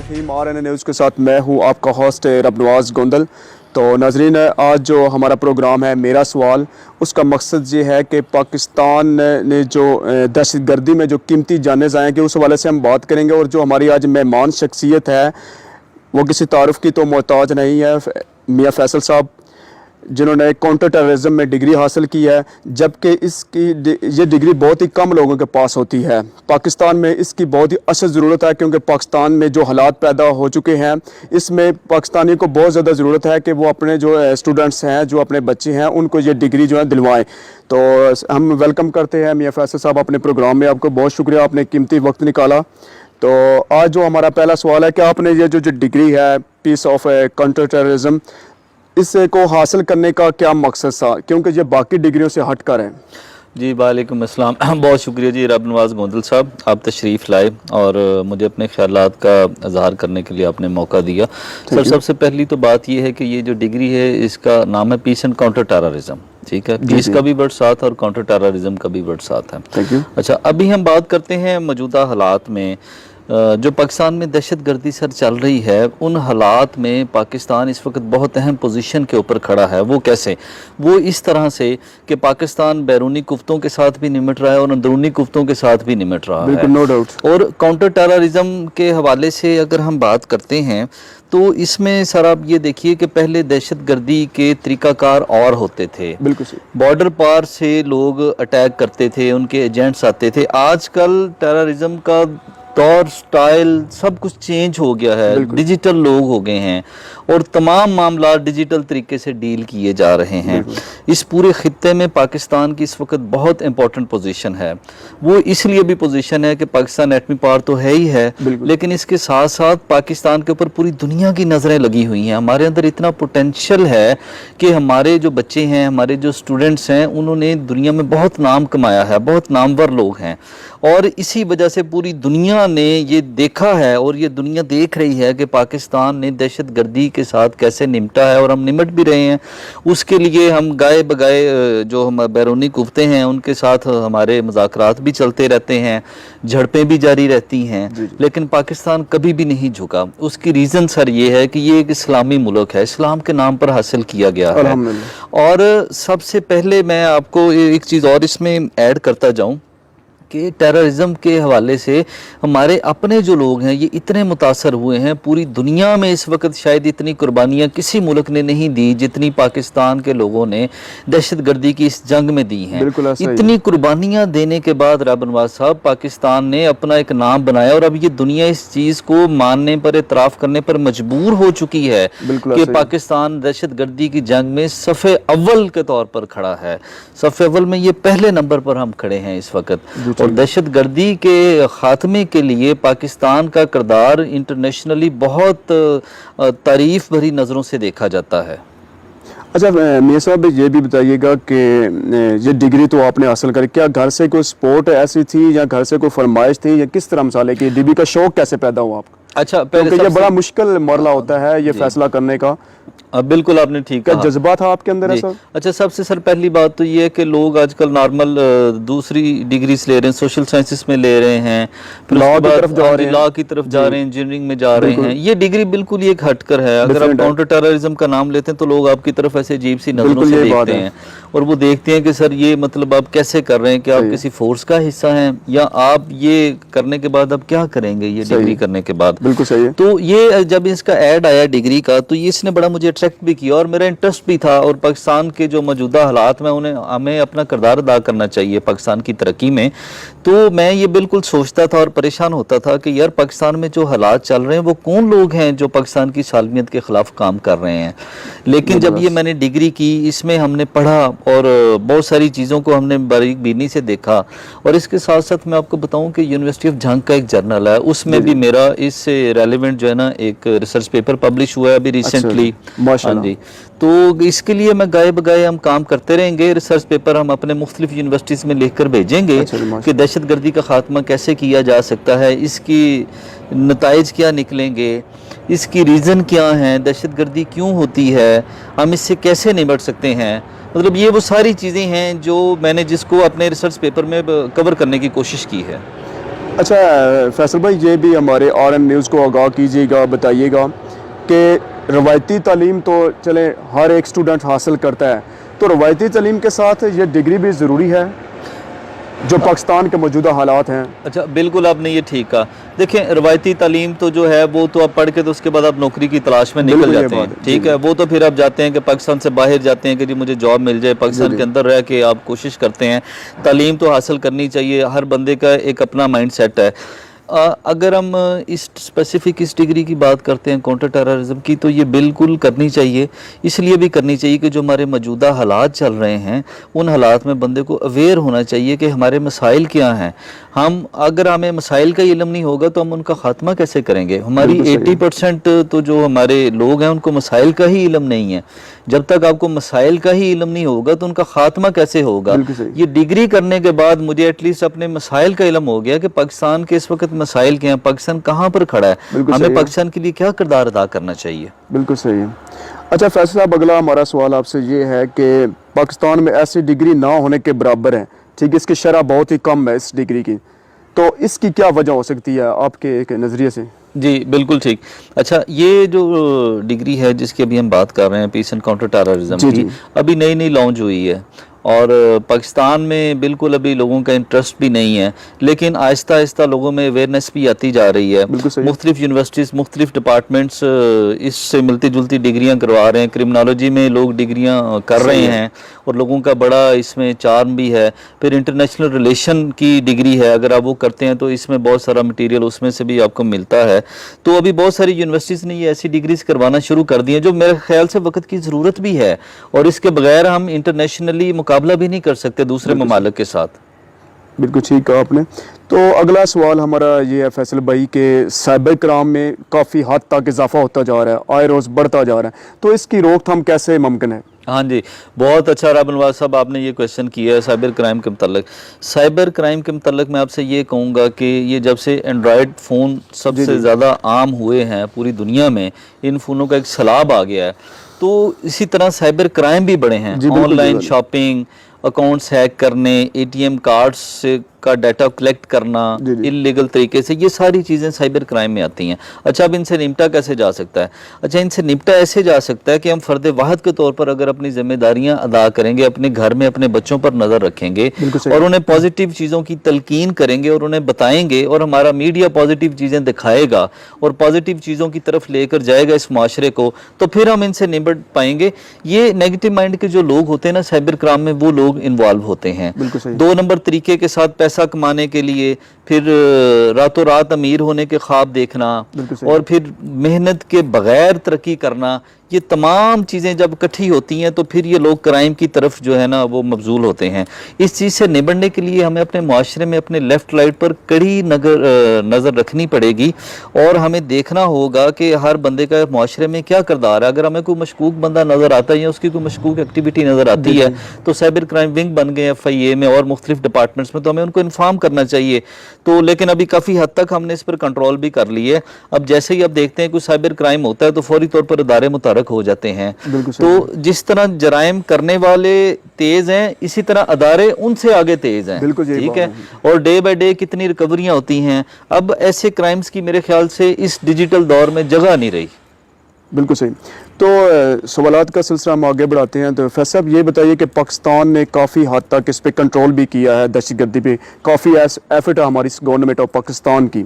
बिस्मिल्लाहिर्रहमानिर्रहीम। RNA news के साथ मैं हूं आपका होस्ट रबनवाज गोंदल। तो नाजरीन, आज जो हमारा प्रोग्राम है मेरा सवाल, उसका मकसद ये है कि पाकिस्तान ने जो दहशतगर्दी में जो कीमती जानें ज़ाया की, उस हवाले से हम बात करेंगे। और जो हमारी आज मेहमान शख्सियत है वो किसी तारुफ की तो मोहताज नहीं है, मियाँ फैसल साहब, जिन्होंने काउंटर टेररिज्म में डिग्री हासिल की है, जबकि ये डिग्री बहुत ही कम लोगों के पास होती है। पाकिस्तान में इसकी बहुत ही अशद ज़रूरत है, क्योंकि पाकिस्तान में जो हालात पैदा हो चुके हैं, इसमें पाकिस्तानी को बहुत ज़्यादा ज़रूरत है कि वो अपने जो स्टूडेंट्स हैं, जो अपने बच्चे हैं, उनको ये डिग्री जो है दिलवाएं। तो हम वेलकम करते हैं मियाँ फैसल साहब अपने प्रोग्राम में। आपको बहुत शुक्रिया, आपने कीमती वक्त निकाला। तो आज जो हमारा पहला सवाल है कि आपने ये जो डिग्री है पीस ऑफ काउंटर टेररिज्म, इससे को हासिल करने का क्या मकसद था, क्योंकि ये बाकी डिग्रियों से हट कर है? जी वालेकुम अस्सलाम। बहुत शुक्रिया जी रबनवाज गोंदल साहब, आप तशरीफ़ लाए और मुझे अपने ख्यालात का इजहार करने के लिए आपने मौका दिया। सर, सबसे पहली तो बात ये है कि ये जो डिग्री है इसका नाम है पीस एंड काउंटर टेररिज्म। ठीक है, पीस का भी वर्ड साथ है और काउंटर टेररिज्म का भी वर्ड साथ है। Thank you. अच्छा, अभी हम बात करते हैं मौजूदा हालात में जो पाकिस्तान में दहशतगर्दी सर चल रही है, उन हालात में पाकिस्तान इस वक्त बहुत अहम पोजीशन के ऊपर खड़ा है। वो कैसे? वो इस तरह से कि पाकिस्तान बैरूनी कुफ्तों के साथ भी निमट रहा है और अंदरूनी कुफ्तों के साथ भी निमट रहा है। No doubt. और काउंटर टेररिज्म के हवाले से अगर हम बात करते हैं तो इसमें सर आप ये देखिए कि पहले दहशतगर्दी के तरीकाकार और होते थे। बिल्कुल सही। बॉर्डर पार से लोग अटैक करते थे, उनके एजेंट्स आते थे। आजकल टेररिज्म का तौर स्टाइल सब कुछ चेंज हो गया है, डिजिटल लोग हो गए हैं और तमाम मामला डिजिटल तरीके से डील किए जा रहे हैं। इस पूरे खित्ते में पाकिस्तान की इस वक्त बहुत इंपॉर्टेंट पोजीशन है। वो इसलिए भी पोजीशन है कि पाकिस्तान एटमी पावर तो है ही है, लेकिन इसके साथ साथ पाकिस्तान के ऊपर पूरी दुनिया की नज़रें लगी हुई हैं। हमारे अंदर इतना पोटेंशियल है कि हमारे जो बच्चे हैं, हमारे जो स्टूडेंट्स हैं, उन्होंने दुनिया में बहुत नाम कमाया है, बहुत नामवर लोग हैं। और इसी वजह से पूरी दुनिया ने ये देखा है और ये दुनिया देख रही है कि पाकिस्तान ने दहशतगर्दी के साथ कैसे निपटा है और हम निमट भी रहे हैं। उसके लिए हम गाए बगाए जो हम बैरूनी कुफ्ते हैं उनके साथ हमारे मुज़ाकरात भी चलते रहते हैं, झड़पें भी जारी रहती हैं, लेकिन पाकिस्तान कभी भी नहीं झुका। उसकी रीज़न सर ये है कि ये एक इस्लामी मुल्क है, इस्लाम के नाम पर हासिल किया गया है। और सबसे पहले मैं आपको एक चीज़ और इसमें ऐड करता जाऊँ कि टेररिज्म के हवाले से हमारे अपने जो लोग हैं ये इतने मुतासर हुए हैं। पूरी दुनिया में इस वक्त शायद इतनी कुर्बानियाँ किसी मुल्क ने नहीं दी जितनी पाकिस्तान के लोगों ने दहशतगर्दी की इस जंग में दी हैं। इतनी कुर्बानियाँ देने के बाद रबनवाज साहब, पाकिस्तान ने अपना एक नाम बनाया और अब ये दुनिया इस चीज़ को मानने पर, एतराफ़ करने पर मजबूर हो चुकी है कि पाकिस्तान दहशतगर्दी की जंग में सफ़े अव्वल के तौर पर खड़ा है। सफ़े अव्वल में ये पहले नंबर पर हम खड़े हैं इस वक्त। और दहशतगर्दी के ख़ात्मे के लिए पाकिस्तान का किरदार इंटरनेशनली बहुत तारीफ भरी नज़रों से देखा जाता है। अच्छा मियाँ साहब, ये भी बताइएगा कि ये डिग्री तो आपने हासिल करी, क्या घर से कोई सपोर्ट ऐसी थी या घर से कोई फरमाइश थी, या किस तरह मसाले की डिग्री का शौक कैसे पैदा हुआ आपका? अच्छा, क्योंकि ये बड़ा मुश्किल मरला होता है ये फैसला करने का। बिल्कुल आपने ठीक कहा। जज्बा था आपके अंदर ऐसा? अच्छा, सबसे सर पहली बात तो ये है कि लोग आजकल नॉर्मल दूसरी डिग्रीज ले रहे हैं, सोशल साइंसेस में ले रहे हैं, लॉ की तरफ जा रहे हैं, इंजीनियरिंग में जा रहे हैं। ये डिग्री बिल्कुल ही एक हटकर है। अगर आप काउंटर टेररिज्म का नाम लेते हैं तो लोग आपकी तरफ ऐसे अजीब सी नजरों से देखते हैं और वो देखते हैं कि सर ये मतलब आप कैसे कर रहे हैं, कि आप किसी फोर्स का हिस्सा हैं या आप ये करने के बाद आप क्या करेंगे ये डिग्री करने के बाद। बिल्कुल सही है। तो ये जब इसका ऐड आया डिग्री का तो ये इसने बड़ा मुझे अट्रैक्ट भी किया और मेरा इंटरेस्ट भी था। और पाकिस्तान के जो मौजूदा हालात में हमें अपना किरदार अदा करना चाहिए पाकिस्तान की तरक्की में। तो मैं ये बिल्कुल सोचता था और परेशान होता था कि यार पाकिस्तान में जो हालात चल रहे हैं वो कौन लोग हैं जो पाकिस्तान की सालमियत के खिलाफ काम कर रहे हैं। लेकिन जब ये मैंने डिग्री की, इसमें हमने पढ़ा और बहुत सारी चीज़ों को हमने बारीक बीनी से देखा। और इसके साथ साथ मैं आपको बताऊं कि यूनिवर्सिटी ऑफ झंग का एक जर्नल है, उसमें भी मेरा इससे रेलिवेंट जो है ना एक रिसर्च पेपर पब्लिश हुआ है अभी रिसेंटली। हाँ जी, तो इसके लिए मैं गाए बगाए हम काम करते रहेंगे। रिसर्च पेपर हम अपने मुख्तलिफ यूनिवर्सिटीज़ में लिख कर भेजेंगे कि दहशतगर्दी का खात्मा कैसे किया जा सकता है, इसकी नताइज क्या निकलेंगे, इसकी रीज़न क्या हैं, दहशतगर्दी क्यों होती है, हम इससे कैसे निपट सकते हैं। मतलब ये वो सारी चीज़ें हैं जो मैंने जिसको अपने रिसर्च पेपर में कवर करने की कोशिश की है। अच्छा फैसल भाई, ये भी हमारे RM न्यूज़ को आगाह कीजिएगा, बताइएगा कि रवायती तालीम तो चले हर एक स्टूडेंट हासिल करता है, तो रवायती तालीम के साथ ये डिग्री भी ज़रूरी है जो पाकिस्तान के मौजूदा हालात हैं। अच्छा, बिल्कुल आपने ये ठीक कहा। देखें, रवायती तालीम तो जो है वो तो आप पढ़ के तो उसके बाद आप नौकरी की तलाश में निकल बिल्कुल ये जाते हैं, बात है, ठीक जी। है। वो तो फिर आप जाते हैं कि पाकिस्तान से बाहर जाते हैं कि जी मुझे जॉब मिल जाए, पाकिस्तान के अंदर रह के आप कोशिश करते हैं। तालीम तो हासिल करनी चाहिए, हर बंदे का एक अपना माइंड सेट है। अगर हम इस स्पेसिफिक इस डिग्री की बात करते हैं काउंटर टेररिज्म की, तो ये बिल्कुल करनी चाहिए। इसलिए भी करनी चाहिए कि जो हमारे मौजूदा हालात चल रहे हैं उन हालात में बंदे को अवेयर होना चाहिए कि हमारे मसाइल क्या हैं। अगर हमें मसाइल का इल्म नहीं होगा तो हम उनका ख़ात्मा कैसे करेंगे। हमारी बिल्कुल सही है। 80% तो जो हमारे लोग हैं उनको मसाइल का ही इल्म नहीं है। जब तक आपको मसाइल का ही इल्म नहीं होगा तो उनका ख़ात्मा कैसे होगा। बिल्कुल सही। ये डिग्री करने के बाद मुझे एटलीस्ट अपने मसाइल का इल्म हो गया कि पाकिस्तान के इस वक्त मसाइल क्या हैं, पाकिस्तान कहाँ पर खड़ा है, बिल्कुल सही हमें है। पाकिस्तान के लिए क्या किरदार अदा करना चाहिए। बिल्कुल सही है। अच्छा फैसल साहब, अगला हमारा सवाल आपसे ये है कि पाकिस्तान में ऐसी डिग्री ना होने के बराबर है, ठीक है, इसकी शरह बहुत ही कम है इस डिग्री की, तो इसकी क्या वजह हो सकती है आपके एक नज़रिए से? जी बिल्कुल ठीक। अच्छा, ये जो डिग्री है जिसकी अभी हम बात कर रहे हैं, पीस एंड काउंटर टेररिज्म जी, की, जी। अभी नई नई लॉन्च हुई है और पाकिस्तान में बिल्कुल अभी लोगों का इंटरेस्ट भी नहीं है, लेकिन आहिस्ता आहिस्ता लोगों में अवेयरनेस भी आती जा रही है। बिल्कुल सही। मुख्तलिफ यूनिवर्सिटीज़, मुख्तलिफ डिपार्टमेंट्स इससे मिलती जुलती डिग्रियां करवा रहे हैं। क्रिमिनोलॉजी में लोग डिग्रियां कर रहे हैं और लोगों का बड़ा इसमें चार्म भी है। फिर इंटरनेशनल रिलेशन की डिग्री है, अगर आप वो करते हैं तो इसमें बहुत सारा मटेरियल उसमें से भी आपको मिलता है। तो अभी बहुत सारी यूनिवर्सिटीज़ ने ये ऐसी डिग्रीज करवाना शुरू कर दी हैं जो मेरे ख्याल से वक्त की ज़रूरत भी है, और इसके बगैर हम इंटरनेशनली मुकाबला भी नहीं कर सकते दूसरे ममालिक के साथ। बिल्कुल ठीक कहा आपने। तो अगला सवाल हमारा ये है फैसल भाई कि साइबर क्राइम में काफ़ी हद तक इजाफा होता जा रहा है, आए रोज़ बढ़ता जा रहा है, तो इसकी रोकथाम कैसे मुमकिन है? हाँ जी, बहुत अच्छा राब नवाज साहब आपने ये क्वेश्चन किया है साइबर क्राइम के मतलब। साइबर क्राइम के मतलब मैं आपसे ये कहूँगा कि ये जब से एंड्रॉयड फ़ोन सबसे ज़्यादा आम हुए हैं पूरी दुनिया में, इन फ़ोनों का एक सैलाब आ गया है, तो इसी तरह साइबर क्राइम भी बढ़े हैं। ऑनलाइन शॉपिंग, अकाउंट्स हैक करने, ATM कार्ड्स से का डाटा कलेक्ट करना इल्लीगल तरीके से, ये सारी चीज़ें साइबर क्राइम में आती हैं। अच्छा, अब इनसे निपटा कैसे जा सकता है? अच्छा, इनसे निपटा ऐसे जा सकता है कि हम फ़र्द वाहिद के तौर पर अगर अपनी जिम्मेदारियां अदा करेंगे, अपने घर में अपने बच्चों पर नज़र रखेंगे और उन्हें पॉजिटिव चीज़ों की तलकीन करेंगे और उन्हें बताएंगे, और हमारा मीडिया पॉजिटिव चीज़ें दिखाएगा और पॉजिटिव चीज़ों की तरफ लेकर जाएगा इस माशरे को, तो फिर हम इनसे निपट पाएंगे। ये नेगेटिव माइंड के जो लोग होते हैं ना साइबर क्राइम में, वो लोग इन्वॉल्व होते हैं 2 नंबर तरीके के साथ पैसा कमाने के लिए, फिर रातों रात अमीर होने के ख्वाब देखना और फिर मेहनत के बगैर तरक्की करना। ये तमाम चीज़ें जब इकट्ठी होती हैं तो फिर ये लोग क्राइम की तरफ जो है ना वो मबजूल होते हैं। इस चीज़ से निबटने के लिए हमें अपने माशरे में अपने लेफ़्ट राइट पर कड़ी नज़र रखनी पड़ेगी और हमें देखना होगा कि हर बंदे का माशरे में क्या किरदार है। अगर हमें कोई मशकूक बंदा नज़र आता है या उसकी कोई मशकूक एक्टिविटी नज़र आती है तो साइबर क्राइम विंग बन गए FIA में और मुख्तलिफ डिपार्टमेंट्स में, तो हमें उनको इन्फॉर्म करना चाहिए। तो लेकिन अभी काफ़ी हद तक हमने इस पर कंट्रोल भी कर ली है। अब जैसे ही आप देखते हैं कोई साइबर क्राइम होता है तो फौरी तौर पर इदारे मुतारक हो जाते हैं। तो जिस तरह जराइम करने वाले तेज हैं, इसी तरह अदारे उनसे आगे तेज हैं, ठीक है। और डे बाय डे कितनी रिकवरियां होती हैं। अब ऐसे क्राइम्स की मेरे ख्याल से इस डिजिटल दौर में जगह नहीं रही। बिल्कुल सही। तो सवालात का सिलसिला हम आगे बढ़ाते हैं। तो फैसल साहब ये बताइए कि पाकिस्तान ने काफ़ी हद तक इस पर कंट्रोल भी किया है, दहशतगर्दी पे काफ़ी एफर्ट है हमारी गवर्नमेंट ऑफ पाकिस्तान की।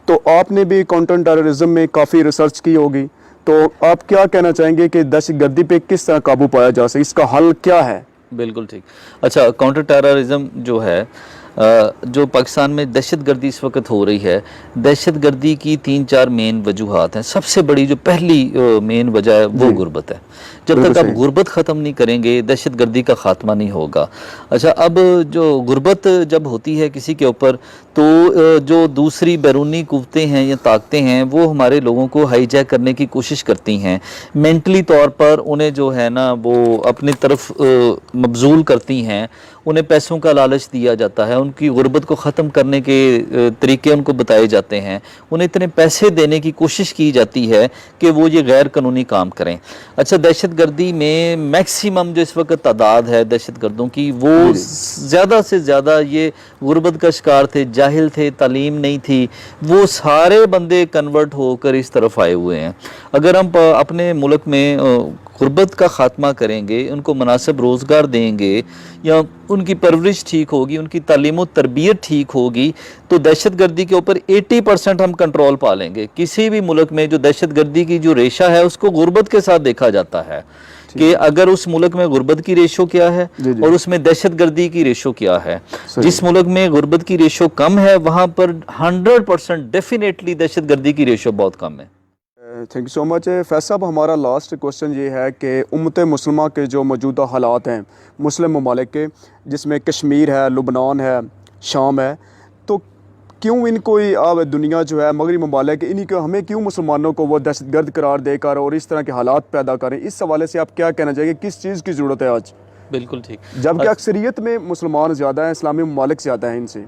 तो आपने भी काउंटर टेररिज्म में काफ़ी रिसर्च की होगी, तो आप क्या कहना चाहेंगे कि दहशतगर्दी पे किस तरह काबू पाया जा सके, इसका हल क्या है? बिल्कुल ठीक। अच्छा, काउंटर टेररिज्म जो है, जो पाकिस्तान में दहशतगर्दी इस वक्त हो रही है, दहशतगर्दी की 3-4 मेन वजूहात हैं। सबसे बड़ी जो पहली मेन वजह है वो गुर्बत है। जब तक आप गुर्बत ख़त्म नहीं करेंगे दहशतगर्दी का ख़ात्मा नहीं होगा। अच्छा, अब जो गुर्बत जब होती है किसी के ऊपर तो जो दूसरी बैरूनी कुव्वतें हैं या ताकतें हैं वो हमारे लोगों को हाईजैक करने की कोशिश करती हैं, मेंटली तौर पर उन्हें जो है ना वो अपनी तरफ मबजूल करती हैं उन्हें पैसों का लालच दिया जाता है, उनकी गुर्बत को ख़त्म करने के तरीके उनको बताए जाते हैं, उन्हें इतने पैसे देने की कोशिश की जाती है कि वो ये गैर कानूनी काम करें। अच्छा, दहशत गर्दी में मैक्सिमम जो इस वक्त तादाद है दहशत गर्दों की, वो ज़्यादा से ज़्यादा ये गुर्बत का शिकार थे, जाहिल थे, तालीम नहीं थी, वो सारे बंदे कन्वर्ट होकर इस तरफ आए हुए हैं। अगर हम अपने मुल्क में गुर्बत का ख़ात्मा करेंगे, उनको मुनासिब रोज़गार देंगे, या उनकी परवरिश ठीक होगी, उनकी तालीम व तरबियत ठीक होगी, तो दहशत गर्दी के ऊपर 80% हम कंट्रोल पा लेंगे। किसी भी मुल्क में जो दहशत गर्दी की जो रेशा है उसको गुर्बत के साथ देखा जाता है कि अगर उस मुल्क में गुर्बत की रेशो क्या है और उसमें दहशत गर्दी की रेशो क्या है। जिस मुल्क में गुर्बत की रेशो कम है वहाँ पर 100% डेफिनेटली दहशत गर्दी की रेशो बहुत कम है। Thank you so much Faiz साहब। हमारा लास्ट क्वेश्चन ये है कि उम्मत मुस्लिमा के जो मौजूदा हालात हैं मुस्लिम ममालिक के, जिसमें कश्मीर है, लुबनान है, शाम है, तो क्यों इनको ही अब दुनिया जो है मगरबी ममालिक इन्हीं को, हमें क्यों मुसलमानों को वो दहशत गर्द करार देकर और इस तरह के हालात पैदा करें? इस हवाले से आप क्या कहना चाहिए, किस चीज़ की ज़रूरत है आज? बिल्कुल ठीक, जबकि अक्सरियत में मुसलमान ज़्यादा हैं, इस्लामी ममालिक ज़्यादा हैं इनसे।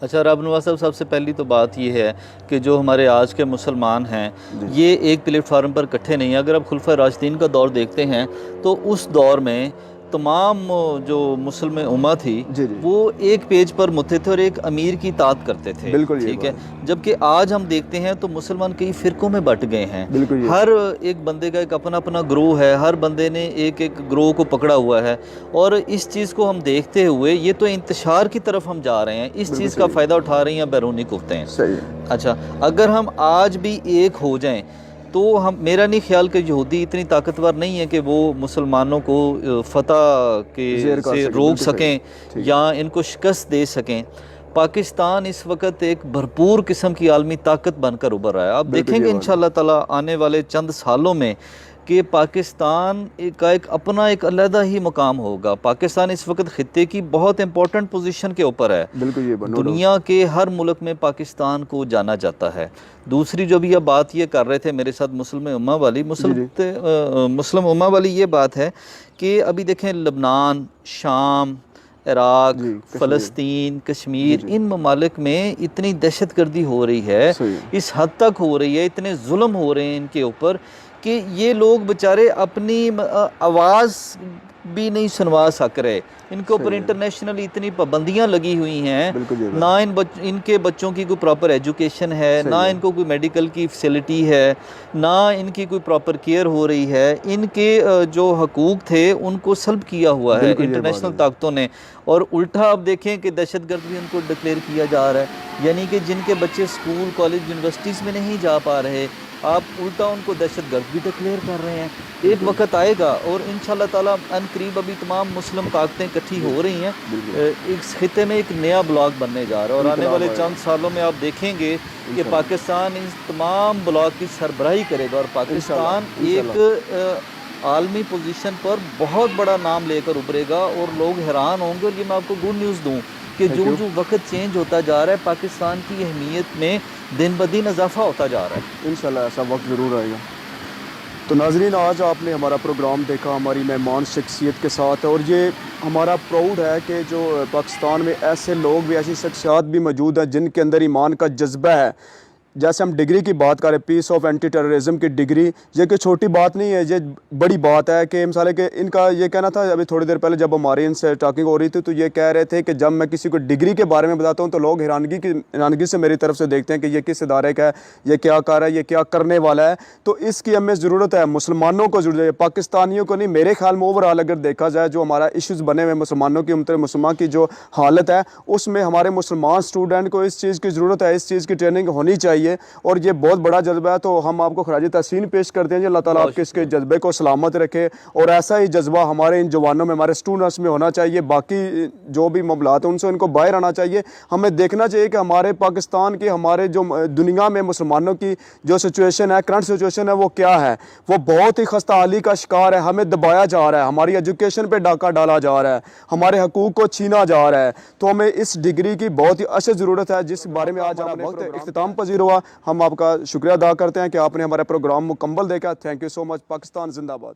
अच्छा रब नवाज साहब, सबसे पहली तो बात ये है कि जो हमारे आज के मुसलमान हैं ये एक प्लेटफार्म पर इकट्ठे नहीं हैं। अगर आप खुलफा राशिदीन का दौर देखते हैं तो उस दौर में तमाम जो मुस्लिम उम्मा थी वो एक पेज पर मुत्तहिद थे और एक अमीर की तात करते थे, ठीक है। जबकि आज हम देखते हैं तो मुसलमान कई फ़िरक़ों में बट गए हैं, हर एक बंदे का एक अपना अपना ग्रोह है, हर बंदे ने एक एक ग्रोह को पकड़ा हुआ है, और इस चीज़ को हम देखते हुए ये तो इंतशार की तरफ हम जा रहे हैं, इस चीज़ का फ़ायदा उठा रही हैं बैरूनी कुफ्तें। अच्छा, अगर हम आज भी एक हो जाएँ तो हम, मेरा नहीं ख्याल कि यहूदी इतनी ताकतवर नहीं है कि वो मुसलमानों को फ़तह के से रोक सकें या इनको शिकस्त दे सकें। पाकिस्तान इस वक्त एक भरपूर किस्म की आलमी ताकत बनकर उभर रहा है। आप देखेंगे इंशाअल्लाह ताला आने वाले चंद सालों में कि पाकिस्तान का एक अपना एक अलग ही मुकाम होगा। पाकिस्तान इस वक्त खित्ते की बहुत इंपॉर्टेंट पोजीशन के ऊपर है, दुनिया के हर मुल्क में पाकिस्तान को जाना जाता है। दूसरी जो भी अब बात ये कर रहे थे मेरे साथ मुस्लिम उम्मा वाली ये बात है कि अभी देखें लबनान, शाम, इराक, फ़लस्तीन, कश्मीर, इन ममालिक में इतनी दहशत गर्दी हो रही है, इस हद तक हो रही है, इतने जुल्म हो रहे हैं इनके ऊपर कि ये लोग बेचारे अपनी आवाज़ भी नहीं सुनवा सक रहे। इनके ऊपर इंटरनेशनली इतनी पाबंदियां लगी हुई हैं, ना इनके बच्चों की कोई प्रॉपर एजुकेशन है, ना इनको कोई मेडिकल की फैसिलिटी है, ना इनकी कोई प्रॉपर केयर हो रही है। इनके जो हकूक़ थे उनको सल्ब किया हुआ है इंटरनेशनल ताकतों ने, और उल्टा आप देखें कि दहशतगर्द भी उनको डिक्लेयर किया जा रहा है। यानी कि जिनके बच्चे स्कूल, कॉलेज, यूनिवर्सिटीज़ में नहीं जा पा रहे, आप उल्टा उनको दहशतगर्द भी डिक्लेयर कर रहे हैं। एक वक्त आएगा और इंशाअल्लाह ताला अनकरीब अभी तमाम मुस्लिम ताकतें इकट्ठी हो रही हैं, इस खित्ते में एक नया ब्लॉक बनने जा रहा है, और आने वाले चंद सालों में आप देखेंगे कि पाकिस्तान इन तमाम ब्लॉक की सरबराही करेगा और पाकिस्तान एक आलमी पोजीशन पर बहुत बड़ा नाम लेकर उभरेगा और लोग हैरान होंगे। और ये मैं आपको गुड न्यूज़ दूँ कि जो वक्त चेंज होता जा रहा है पाकिस्तान की अहमियत में दिन ब दिन इजाफा होता जा रहा है। इंशाल्लाह ऐसा वक्त ज़रूर आएगा। तो नाज़रीन, आज आपने हमारा प्रोग्राम देखा हमारी मेहमान शख्सियत के साथ, और ये हमारा प्राउड है कि जो पाकिस्तान में ऐसे लोग भी, ऐसी शख्सियात भी मौजूद हैं जिनके अंदर ईमान का जज्बा है। जैसे हम डिग्री की बात करें, पीस ऑफ एंटी टेररिज्म की डिग्री, ये कोई छोटी बात नहीं है, ये बड़ी बात है कि मिसाल के इनका ये कहना था, अभी थोड़ी देर पहले जब हमारी इनसे टॉकिंग हो रही थी तो ये कह रहे थे कि जब मैं किसी को डिग्री के बारे में बताता हूँ तो लोग हैरानगी से मेरी तरफ से देखते हैं कि ये किस इदारे का है, ये क्या कर रहा है, ये क्या करने वाला है। तो इसकी हमें ज़रूरत है, मुसलमानों को ज़रूरत है, पाकिस्तानियों को नहीं। मेरे ख्याल में ओवरऑल अगर देखा जाए जो हमारा इश्यूज़ बने हुए मुसलमानों की, उम्मत मुसलमान की जो हालत है, उसमें हमारे मुसलमान स्टूडेंट को इस चीज़ की ज़रूरत है, इस चीज़ की ट्रेनिंग होनी चाहिए, और ये बहुत बड़ा जज्बा है। तो हम आपको खराज तहसीन पेश करते हैं कि अल्लाह ताला आपके इसके जज्बे को सलामत रखे, और ऐसा ही जज्बा हमारे इन जवानों में, हमारे स्टूडेंट्स में होना चाहिए। बाकी जो भी मामलात हैं उनसे इनको बाहर आना चाहिए। हमें देखना चाहिए कि हमारे पाकिस्तान की, हमारे जो दुनिया में मुसलमानों की जो सिचुएशन है, करंट सिचुएशन है, वो क्या है, वो बहुत ही खस्ता हाली का शिकार है। हमें दबाया जा रहा है, हमारी एजुकेशन पर डाका डाला जा रहा है, हमारे हकूक़ को छीना जा रहा है। तो हमें इस डिग्री की बहुत ही अशद ज़रूरत है, जिस बारे में आज हमारा वक्त इख्तिताम पजीर हुआ। हम आपका शुक्रिया अदा करते हैं कि आपने हमारा प्रोग्राम मुकम्मल देखा। Thank you so much. Pakistan जिंदाबाद।